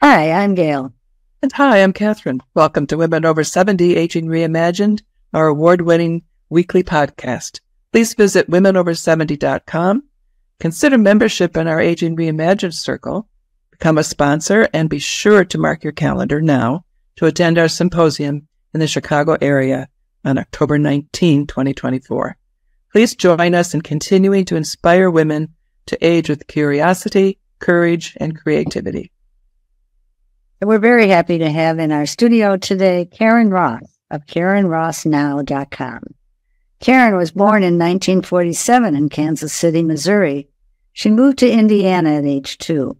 Hi, I'm Gail. And hi, I'm Catherine. Welcome to Women Over 70 Aging Reimagined, our award-winning weekly podcast. Please visit womenover70.com, consider membership in our Aging Reimagined Circle, become a sponsor, and be sure to mark your calendar now to attend our symposium in the Chicago area on October 19, 2024. Please join us in continuing to inspire women to age with curiosity, courage, and creativity. We're very happy to have in our studio today Karen Ross of KarenRossNow.com. Karen was born in 1947 in Kansas City, Missouri. She moved to Indiana at age 2.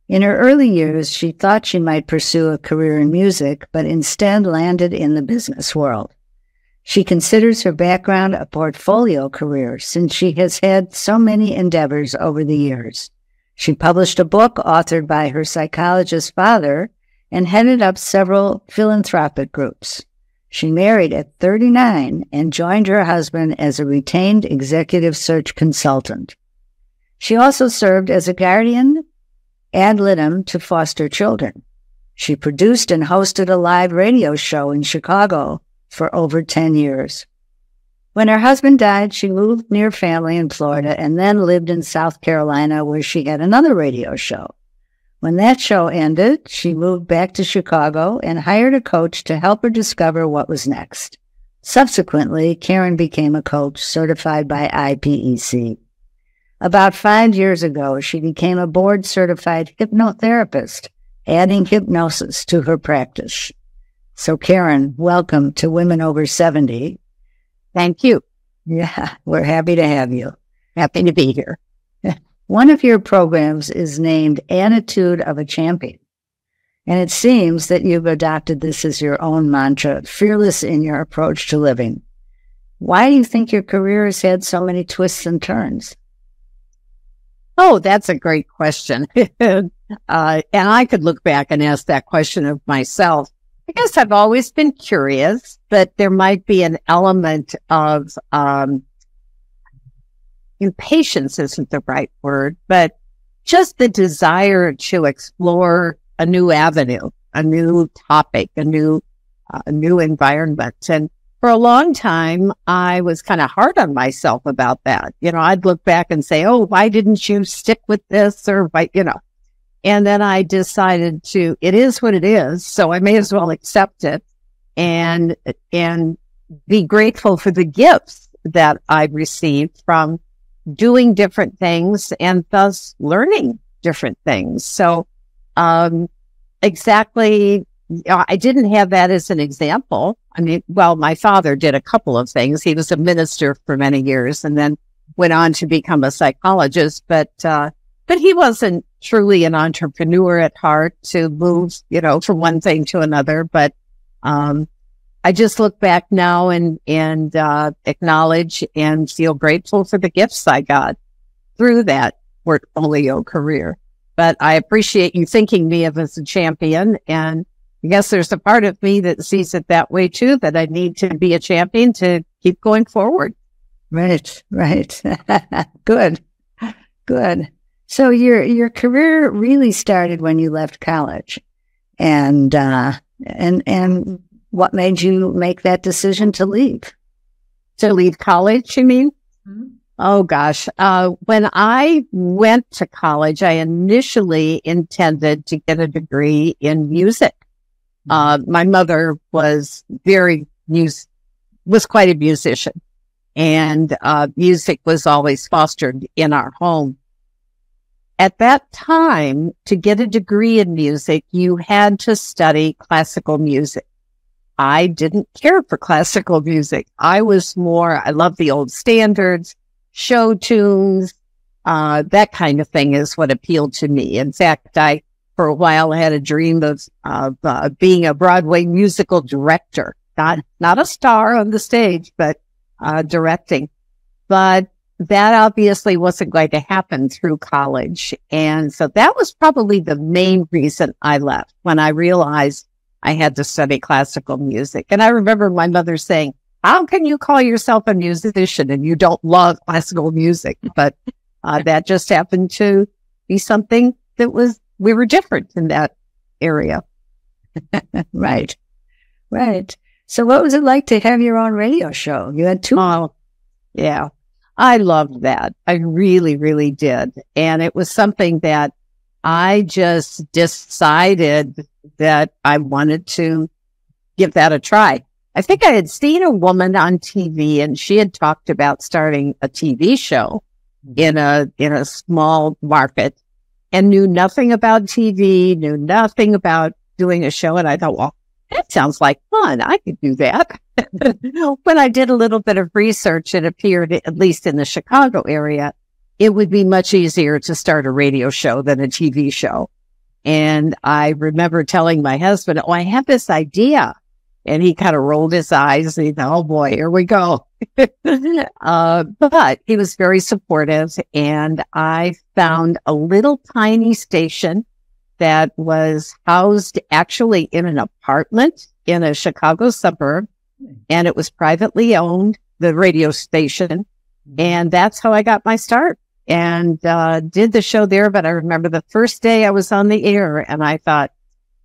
In her early years, she thought she might pursue a career in music, but instead landed in the business world. She considers her background a portfolio career since she has had so many endeavors over the years. She published a book authored by her psychologist father and headed up several philanthropic groups. She married at 39 and joined her husband as a retained executive search consultant. She also served as a guardian ad litem to foster children. She produced and hosted a live radio show in Chicago for over 10 years. When her husband died, she moved near family in Florida and then lived in South Carolina where she had another radio show. When that show ended, she moved back to Chicago and hired a coach to help her discover what was next. Subsequently, Karen became a coach certified by IPEC. About 5 years ago, she became a board-certified hypnotherapist, adding hypnosis to her practice. So, Karen, welcome to Women Over 70. Thank you. Yeah, we're happy to have you. Happy to be here. One of your programs is named Attitude of a Champion, and it seems that you've adopted this as your own mantra, fearless in your approach to living. Why do you think your career has had so many twists and turns? Oh, that's a great question. And I could look back and ask that question of myself. I guess I've always been curious, but there might be an element of impatience isn't the right word, but just the desire to explore a new avenue, a new topic, a new environment. And for a long time, I was kind of hard on myself about that. You know, I'd look back and say, oh, why didn't you stick with this? Or why, and then I decided it is what it is. So I may as well accept it and be grateful for the gifts that I've received from doing different things and thus learning different things. So, exactly, I didn't have that as an example. I mean, well, my father did a couple of things. He was a minister for many years and then went on to become a psychologist, but he wasn't truly an entrepreneur at heart to move, from one thing to another. But, I just look back now and acknowledge and feel grateful for the gifts I got through that portfolio career. But I appreciate you thinking me of as a champion. And I guess there's a part of me that sees it that way too, that I need to be a champion to keep going forward. Right. Good. So your career really started when you left college, and what made you make that decision to leave? To leave college, you mean? Mm-hmm. Oh, gosh. When I went to college, I initially intended to get a degree in music. My mother was quite a musician, and music was always fostered in our home. At that time, to get a degree in music, you had to study classical music. I didn't care for classical music. I love the old standards, show tunes, that kind of thing is what appealed to me. In fact, for a while, I had a dream of being a Broadway musical director, not a star on the stage, but directing. But that obviously wasn't going to happen through college. And so that was probably the main reason I left, when I realized I had to study classical music. And I remember my mother saying, how can you call yourself a musician and you don't love classical music? But that just happened to be something that we were different in that area. Right. Right. So what was it like to have your own radio show? You had two. Oh, yeah. I loved that. I really, really did. And it was something that I just decided that I wanted to give that a try. I think I had seen a woman on TV and she had talked about starting a TV show in a small market and knew nothing about TV, knew nothing about doing a show. And I thought, well, that sounds like fun. I could do that. When I did a little bit of research, it appeared, at least in the Chicago area, it would be much easier to start a radio show than a TV show. And I remember telling my husband, oh, I have this idea. And he kind of rolled his eyes and he thought, oh boy, here we go. But he was very supportive. And I found a little tiny station that was housed actually in an apartment in a Chicago suburb. And it was privately owned, the radio station. And that's how I got my start and did the show there. But I remember the first day I was on the air and I thought,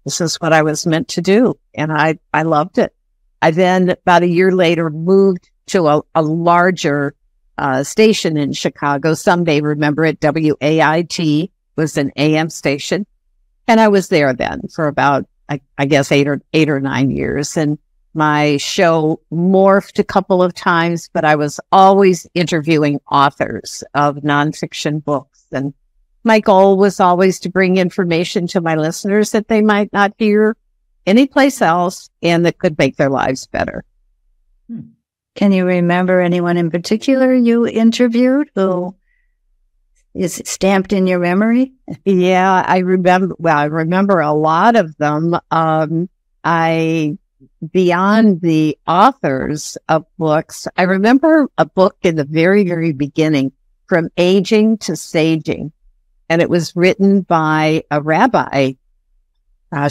this is what I was meant to do. And I loved it. I then, about a year later, moved to a larger station in Chicago. Some may remember it. WAIT was an AM station. And I was there then for about, I guess, eight or 9 years. And my show morphed a couple of times, but I was always interviewing authors of nonfiction books. And my goal was always to bring information to my listeners that they might not hear anyplace else and that could make their lives better. Can you remember anyone in particular you interviewed who is stamped in your memory? Yeah, I remember a lot of them. Beyond the authors of books, I remember a book in the very, very beginning, From Aging to Saging. And it was written by a rabbi, well,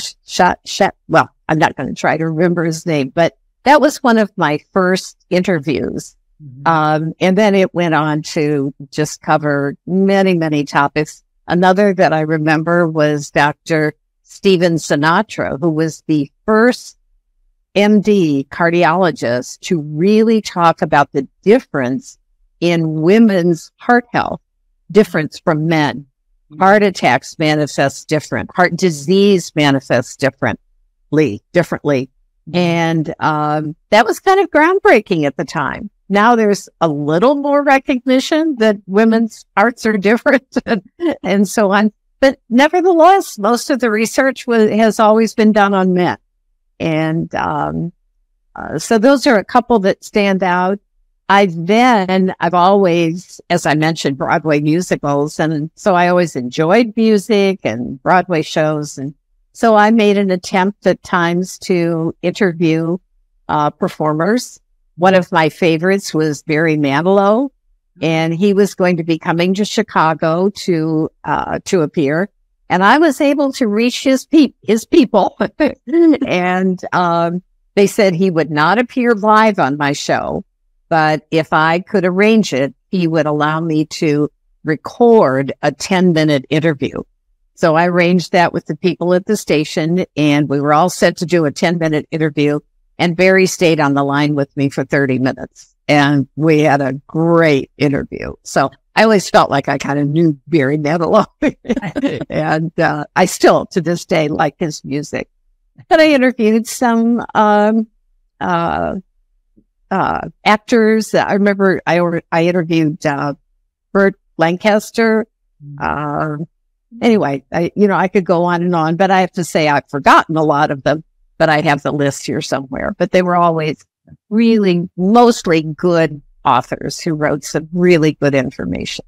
I'm not going to try to remember his name, but that was one of my first interviews. Mm-hmm. And then it went on to just cover many, many topics. Another that I remember was Dr. Stephen Sinatra, who was the first MD cardiologist to really talk about the difference in women's heart health, difference from men. Heart attacks manifest different. Heart disease manifests differently. And that was kind of groundbreaking at the time. Now there's a little more recognition that women's hearts are different and so on. But nevertheless, most of the research has always been done on men. And so those are a couple that stand out. I've always, as I mentioned, Broadway musicals. And so I always enjoyed music and Broadway shows. And so I made an attempt at times to interview performers. One of my favorites was Barry Manilow, and he was going to be coming to Chicago to appear. And I was able to reach his people. And they said he would not appear live on my show. But if I could arrange it, he would allow me to record a 10-minute interview. So I arranged that with the people at the station, and we were all set to do a 10-minute interview. And Barry stayed on the line with me for 30 minutes. And we had a great interview. So I always felt like I kind of knew Barry Manilow. And I still, to this day, like his music. And I interviewed some actors. I remember I interviewed Burt Lancaster. Anyway, I could go on and on, but I have to say I've forgotten a lot of them, but I have the list here somewhere. But they were always really mostly good authors who wrote some really good information.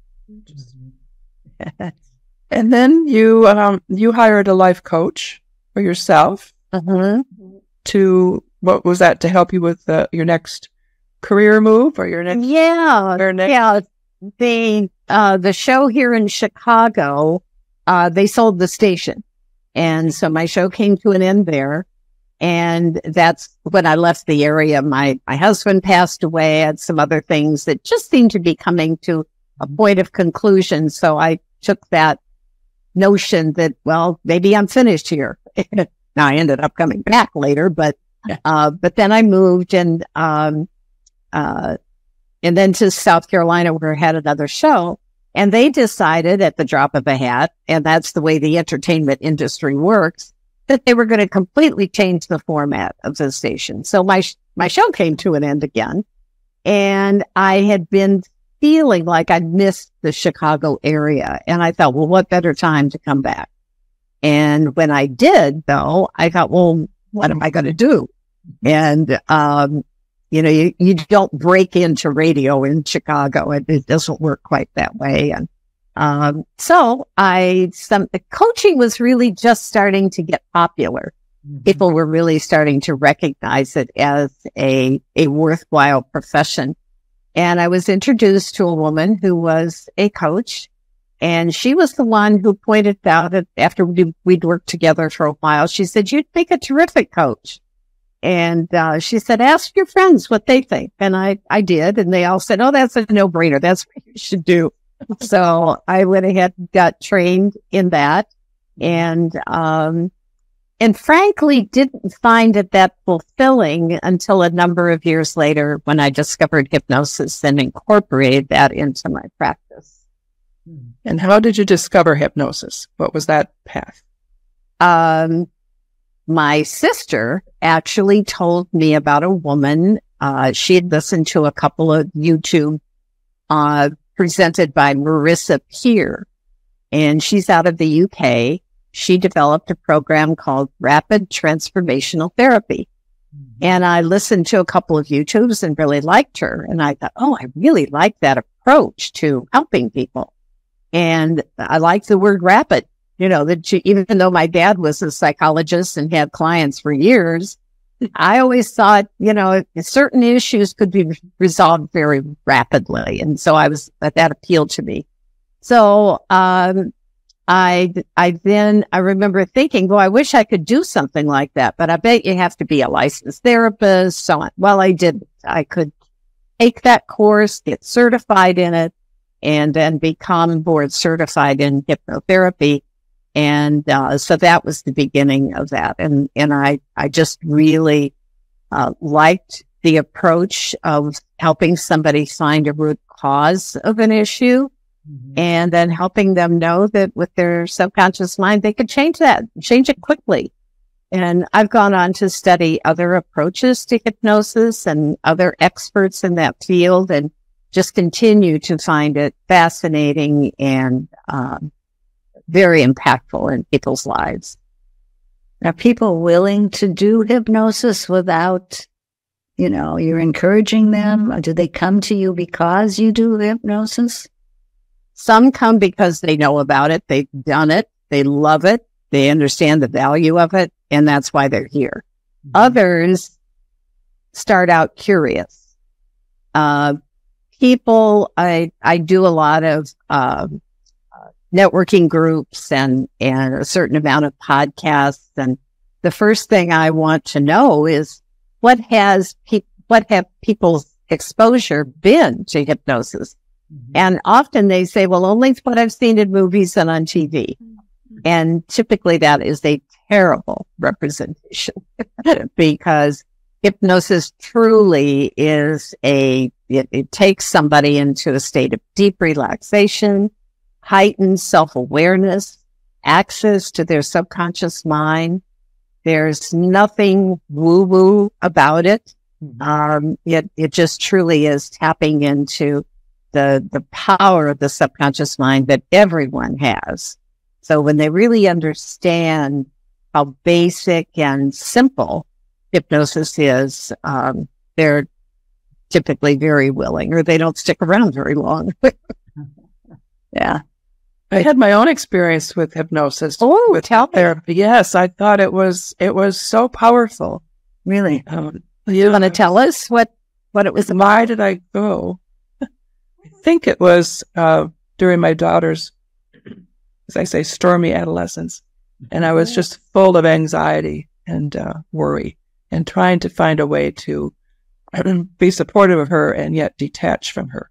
And then you hired a life coach for yourself. To, what was that, to help you with your next career move or your next? Yeah. The show here in Chicago, they sold the station. And so my show came to an end there. And that's when I left the area. My husband passed away, had some other things that just seemed to be coming to a point of conclusion. So I took that notion that, well, maybe I'm finished here. Now I ended up coming back later, but then I moved and then to South Carolina where I had another show, and they decided at the drop of a hat, and that's the way the entertainment industry works, that they were going to completely change the format of the station. So my show came to an end again, and I had been feeling like I'd missed the Chicago area. And I thought, well, what better time to come back? And when I did, though, I thought, well, what am I going to do? And, you don't break into radio in Chicago. It doesn't work quite that way. And so the coaching was really just starting to get popular. Mm-hmm. People were really starting to recognize it as a worthwhile profession. And I was introduced to a woman who was a coach, and she was the one who pointed out that after we'd worked together for a while, she said, "You'd make a terrific coach." And she said, "Ask your friends what they think." And I did. And they all said, "Oh, that's a no-brainer. That's what you should do." So I went ahead and got trained in that. And frankly, didn't find it that fulfilling until a number of years later when I discovered hypnosis and incorporated that into my practice. And how did you discover hypnosis? What was that path? My sister actually told me about a woman. She had listened to a couple of YouTube presented by Marissa Peer, and she's out of the UK. She developed a program called Rapid Transformational Therapy. Mm-hmm. And I listened to a couple of YouTubes and really liked her. And I thought, oh, I really like that approach to helping people. And I like the word rapid, even though my dad was a psychologist and had clients for years, I always thought, certain issues could be resolved very rapidly. And so that appealed to me. So, I remember thinking, well, I wish I could do something like that, but I bet you have to be a licensed therapist. So, well, I didn't. I could take that course, get certified in it, and then become board certified in hypnotherapy. And, so that was the beginning of that. And I just really, liked the approach of helping somebody find a root cause of an issue. Mm-hmm. And then helping them know that with their subconscious mind, they could change it quickly. And I've gone on to study other approaches to hypnosis and other experts in that field, and just continue to find it fascinating and very impactful in people's lives. Are people willing to do hypnosis without, you're encouraging them? Or do they come to you because you do hypnosis? Some come because they know about it, they've done it, they love it, they understand the value of it, and that's why they're here. Mm-hmm. Others start out curious. People, I do a lot of networking groups and a certain amount of podcasts, and the first thing I want to know is what have people's exposure been to hypnosis? Mm-hmm. And often they say, well, only what I've seen in movies and on TV. Mm-hmm. And typically that is a terrible representation because hypnosis truly is it takes somebody into a state of deep relaxation, heightened self-awareness, access to their subconscious mind. There's nothing woo-woo about it. Mm-hmm. It just truly is tapping into the power of the subconscious mind that everyone has. So when they really understand how basic and simple hypnosis is, they're typically very willing, or they don't stick around very long. Yeah. I had my own experience with hypnosis. Oh, with tell me. Therapy. Yes, I thought it was so powerful. Really? You want to tell us what it was about? Why did I go? I think it was during my daughter's, as I say, stormy adolescence. And I was just full of anxiety and worry and trying to find a way to be supportive of her and yet detach from her.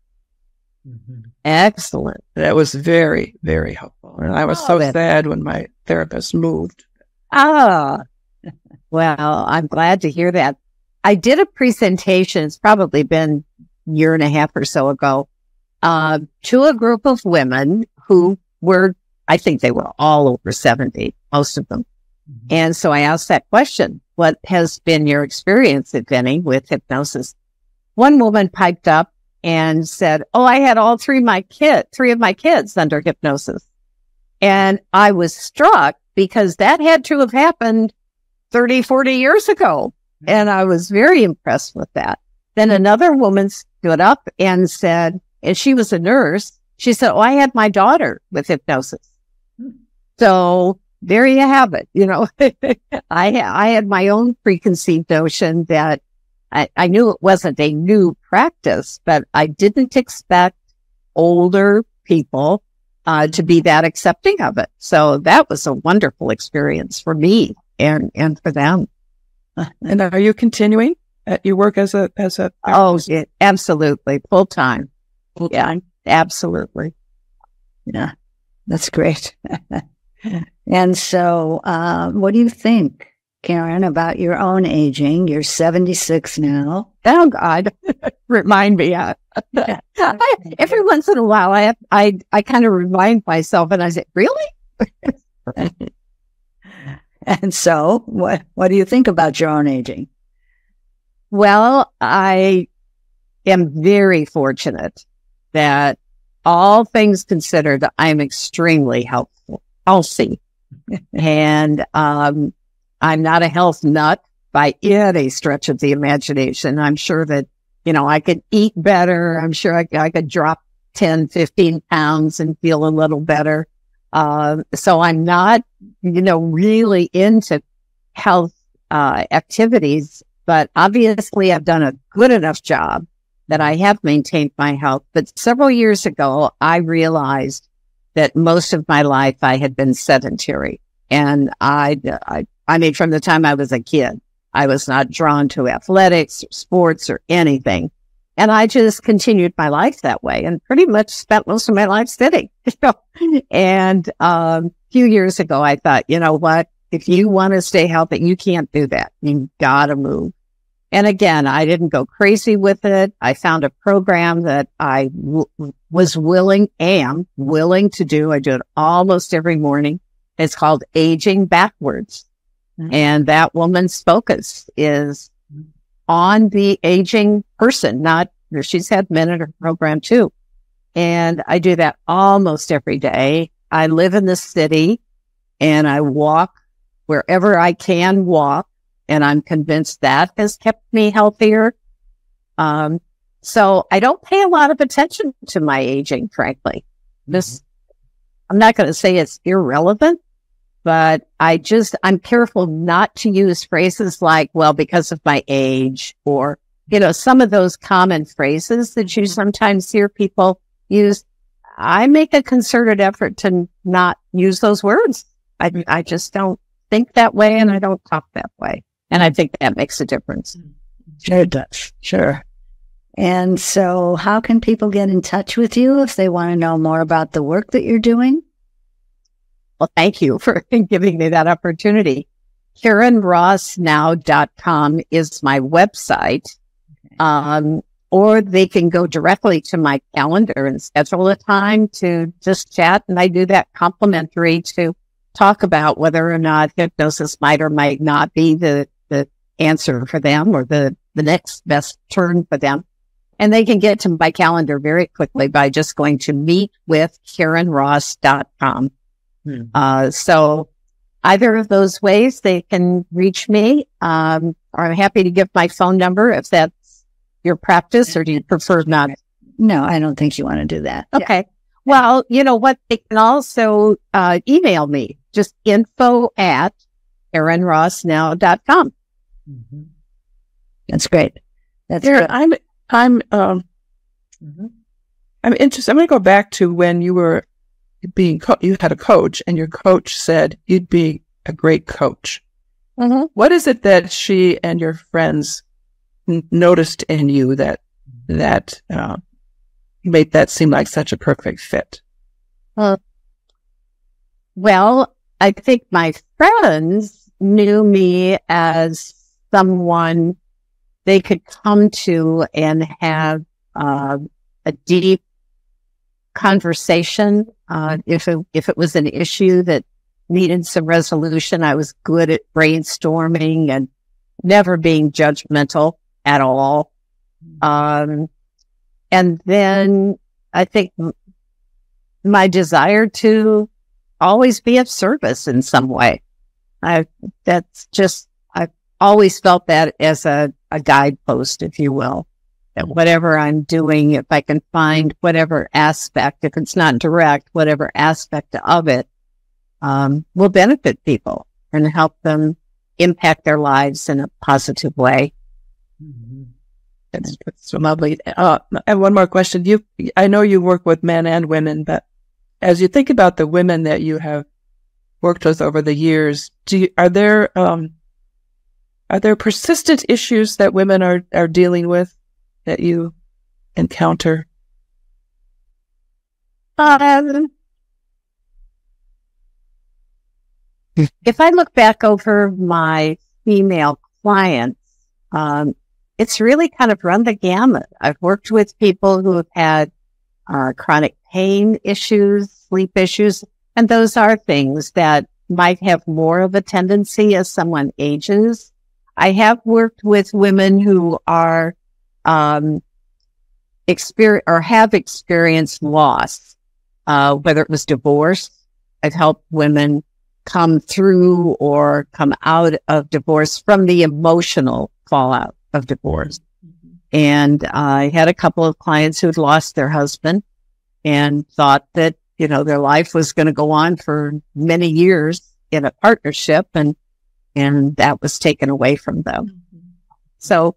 Excellent. That was very, very helpful. And I was so sad when my therapist moved. Ah, well, I'm glad to hear that. I did a presentation, it's probably been a year and a half or so ago, to a group of women who were, I think they were all over 70, most of them. And so I asked that question, what has been your experience, if any, with hypnosis? One woman piped up and said, oh, I had all three of my kids under hypnosis. And I was struck because that had to have happened 30, 40 years ago. And I was very impressed with that. Then another woman stood up and said, and she was a nurse, she said, oh, I had my daughter with hypnosis. So there you have it. You know, I had my own preconceived notion that I knew it wasn't a new practice, but I didn't expect older people to be that accepting of it. So that was a wonderful experience for me and for them. And are you continuing at your work as a Oh, yeah, absolutely. Full time. Yeah, absolutely. Yeah, that's great. And so, what do you think, Karen, about your own aging? You're 76 now. Oh God, remind me. Every once in a while, I kind of remind myself, and I say, "Really?" And so, what do you think about your own aging? Well, I am very fortunate that, all things considered, I'm extremely healthy, and I'm not a health nut by any stretch of the imagination. I'm sure that, you know, I could eat better. I'm sure I could drop 10, 15 pounds and feel a little better. So I'm not, you know, really into health activities, but obviously I've done a good enough job that I have maintained my health. But several years ago, I realized that most of my life I had been sedentary. And I mean, from the time I was a kid, I was not drawn to athletics or sports or anything. And I just continued my life that way and pretty much spent most of my life sitting. And a few years ago, I thought, you know what? If you want to stay healthy, you can't do that. You gotta move. And again, I didn't go crazy with it. I found a program that I am willing to do. I do it almost every morning. It's called Aging Backwards. Mm-hmm. And that woman's focus is on the aging person, she's had men in her program too. And I do that almost every day. I live in the city and I walk wherever I can walk. And I'm convinced that has kept me healthier. So I don't pay a lot of attention to my aging, frankly. I'm not going to say it's irrelevant, but I'm careful not to use phrases like, well, because of my age, or, you know, some of those common phrases that you sometimes hear people use. I make a concerted effort to not use those words. I just don't think that way and I don't talk that way. And I think that makes a difference. Sure it does. Sure. And so how can people get in touch with you if they want to know more about the work that you're doing? Well, thank you for giving me that opportunity. KarenRossNow.com is my website. Or they can go directly to my calendar and schedule a time to just chat. And I do that complimentary to talk about whether or not hypnosis might or might not be the answer for them or the next best turn for them. And they can get to my calendar very quickly by just going to meetwithkarenross.com. So either of those ways they can reach me. I'm happy to give my phone number if that's your practice, or do you prefer not? No, I don't think you want to do that. Okay. Yeah. Well, you know what? They can also email me, just info@KarenRossNow.com. Mm-hmm. That's great. That's good. Good. I'm interested. I'm going to go back to when you were you had a coach, and your coach said you'd be a great coach. Mm-hmm. What is it that she and your friends noticed in you that made that seem like such a perfect fit? Well, I think my friends knew me as someone they could come to and have a deep conversation. If it was an issue that needed some resolution, I was good at brainstorming and never being judgmental at all. And then I think my desire to always be of service in some way. I've always felt that as a guidepost, if you will, that whatever I'm doing, if I can find whatever aspect, if it's not direct, whatever aspect of it, will benefit people and help them impact their lives in a positive way. Mm-hmm. That's so lovely. And one more question. I know you work with men and women, but as you think about the women that you have worked with over the years, are there persistent issues that women are dealing with that you encounter? If I look back over my female clients, it's really kind of run the gamut. I've worked with people who have had chronic pain issues, sleep issues, and those are things that might have more of a tendency as someone ages. I have worked with women who are have experienced loss, whether it was divorce. I've helped women come through or come out of divorce from the emotional fallout of divorce. Mm-hmm. And I had a couple of clients who had lost their husband and thought that, their life was going to go on for many years in a partnership, and that was taken away from them. Mm-hmm. So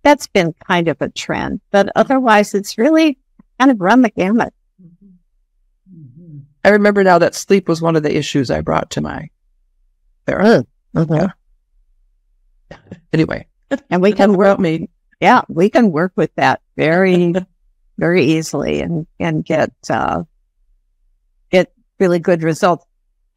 that's been kind of a trend, but otherwise it's really kind of run the gamut. Mm-hmm. I remember now that sleep was one of the issues I brought to my therapist. Okay. Yeah. Anyway, and we can work. Yeah, we can work with that very, very easily and get really good results.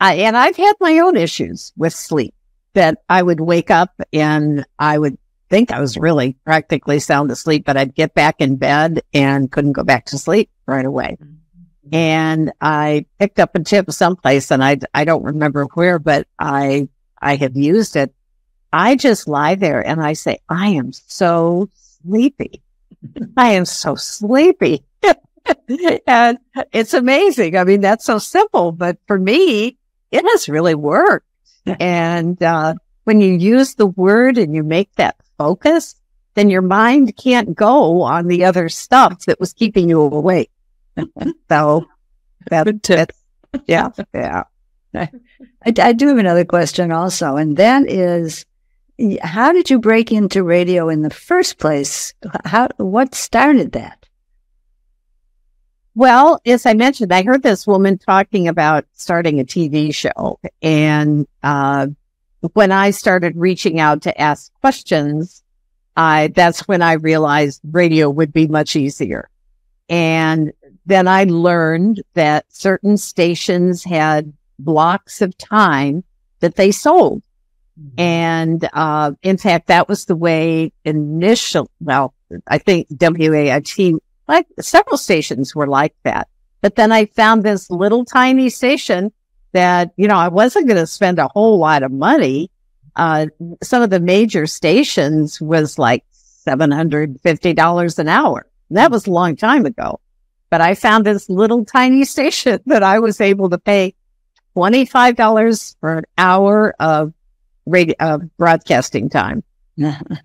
And I've had my own issues with sleep, that I would wake up and I would think I was really practically sound asleep, but I'd get back in bed and couldn't go back to sleep right away. Mm-hmm. And I picked up a tip someplace, and I don't remember where, but I have used it. I just lie there and I say, I am so sleepy. I am so sleepy. And it's amazing. I mean, that's so simple, but for me, it has really worked. And when you use the word and you make that focus, then your mind can't go on the other stuff that was keeping you awake. So that's, yeah. I do have another question also, and that is, how did you break into radio in the first place? What started that? Well, as I mentioned, I heard this woman talking about starting a TV show. And when I started reaching out to ask questions, that's when I realized radio would be much easier. And then I learned that certain stations had blocks of time that they sold. Mm-hmm. And in fact, that was the way I think WAIT, like several stations were like that. But then I found this little tiny station that, I wasn't going to spend a whole lot of money. Some of the major stations was like $750 an hour. And that was a long time ago. But I found this little tiny station that I was able to pay $25 for an hour of broadcasting time.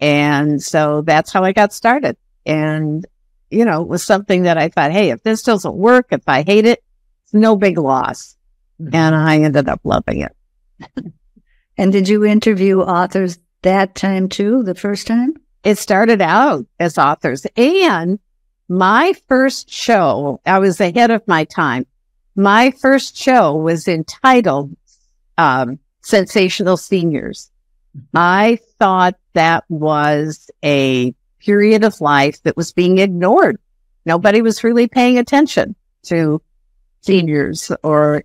And so that's how I got started. And it was something that I thought, hey, if this doesn't work, if I hate it, it's no big loss. Mm-hmm. And I ended up loving it. And did you interview authors that time too, the first time? It started out as authors. And my first show, I was ahead of my time. My first show was entitled Sensational Seniors. Mm-hmm. I thought that was a period of life that was being ignored nobody was really paying attention to seniors or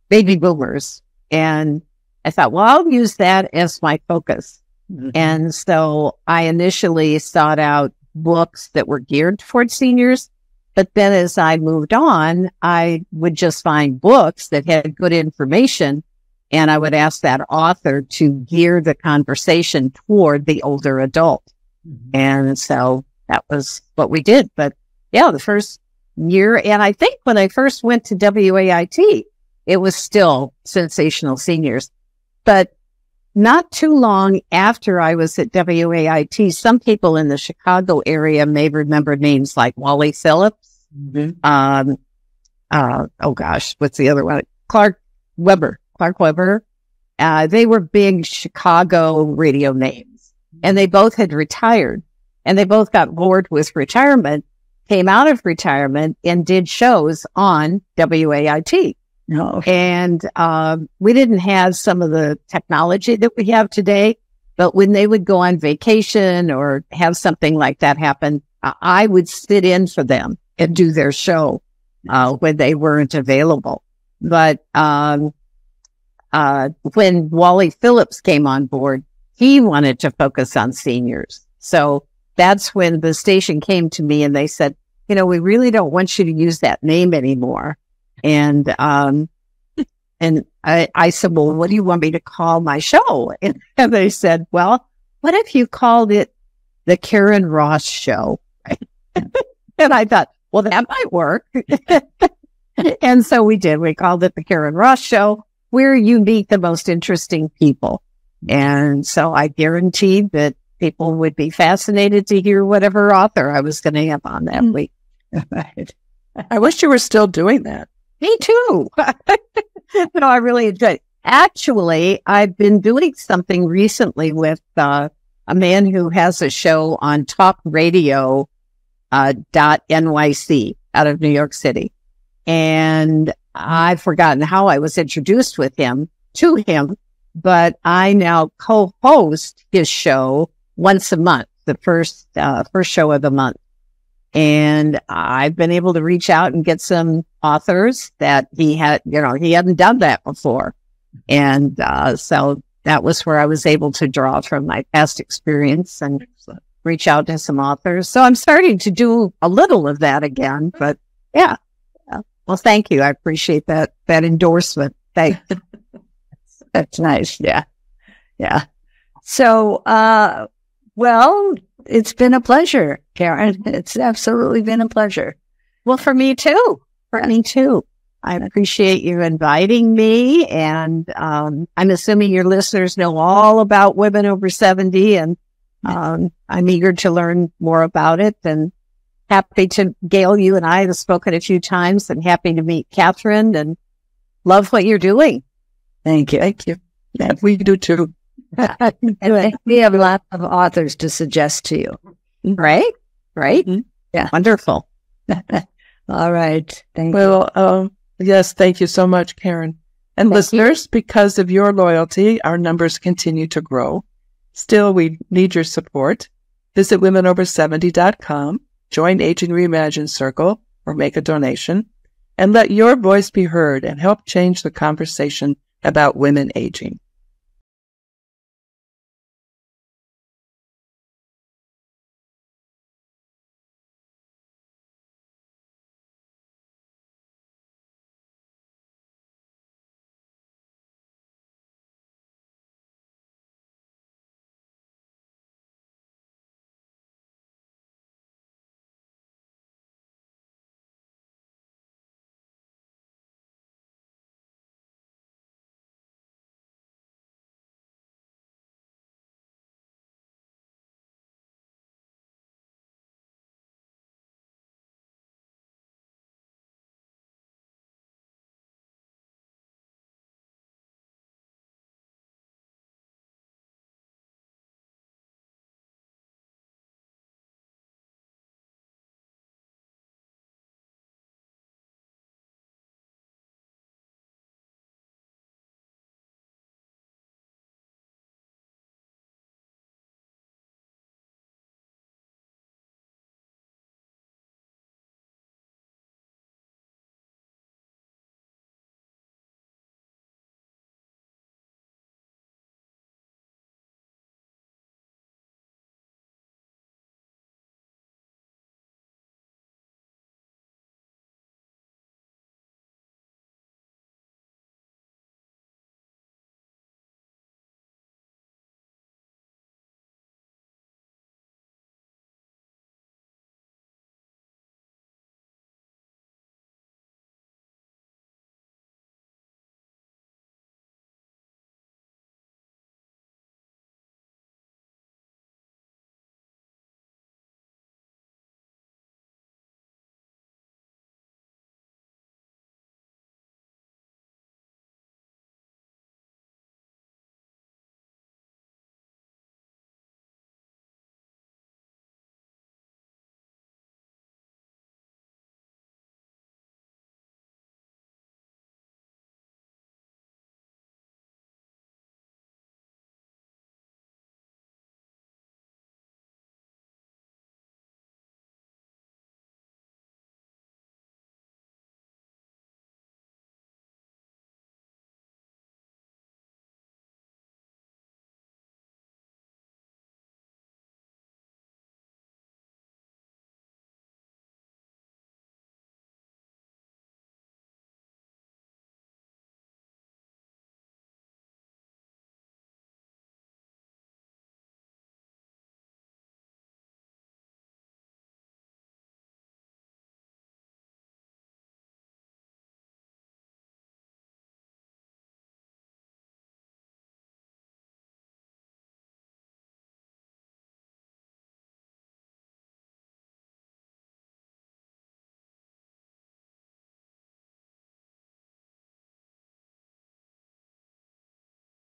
baby boomers. And I thought, well, I'll use that as my focus. Mm-hmm. And so I initially sought out books that were geared towards seniors. But then as I moved on, I would just find books that had good information, and I would ask that author to gear the conversation toward the older adult. Mm-hmm. And so that was what we did. But yeah, the first year, and I think when I first went to WAIT, it was still sensational seniors. But not too long after I was at WAIT, some people in the Chicago area may remember names like Wally Phillips. Mm-hmm. Oh gosh, what's the other one? Clark Weber. They were big Chicago radio names, and they both had retired, and they both got bored with retirement, came out of retirement, and did shows on WAIT. No. And we didn't have some of the technology that we have today, but when they would go on vacation or have something like that happen, I would sit in for them and do their show when they weren't available. But when Wally Phillips came on board, he wanted to focus on seniors. So that's when the station came to me and they said, we really don't want you to use that name anymore. And I said, well, what do you want me to call my show? And they said, well, what if you called it the Karen Ross Show? And I thought, well, that might work. And so we did. We called it the Karen Ross Show, where you meet the most interesting people. And so I guaranteed that people would be fascinated to hear whatever author I was going to have on that week. Right. I wish you were still doing that. Me too. No, I really enjoyed it. Actually, I've been doing something recently with a man who has a show on talkradio.nyc out of New York City. And I've forgotten how I was introduced to him, but I now co-host his show once a month, the first show of the month. And I've been able to reach out and get some authors that he hadn't done that before. And so that was where I was able to draw from my past experience and reach out to some authors. So I'm starting to do a little of that again, but yeah. Well, thank you. I appreciate that endorsement. Thanks. That's nice. Yeah. Yeah. So, well, it's been a pleasure, Karen. It's absolutely been a pleasure. Well, for me too. I appreciate you inviting me. And I'm assuming your listeners know all about women over 70. And I'm eager to learn more about it. And happy to, Gail, you and I have spoken a few times, and happy to meet Catherine and love what you're doing. Thank you. Thank you. Yeah, we do too. Anyway, we have lots of authors to suggest to you. Right? Mm-hmm. Yeah. Wonderful. All right. Thank you. Well, yes, thank you so much, Karen. And listeners, because of your loyalty, our numbers continue to grow. Still, we need your support. Visit womenover70.com, join Aging Reimagined Circle, or make a donation, and let your voice be heard and help change the conversation about women aging.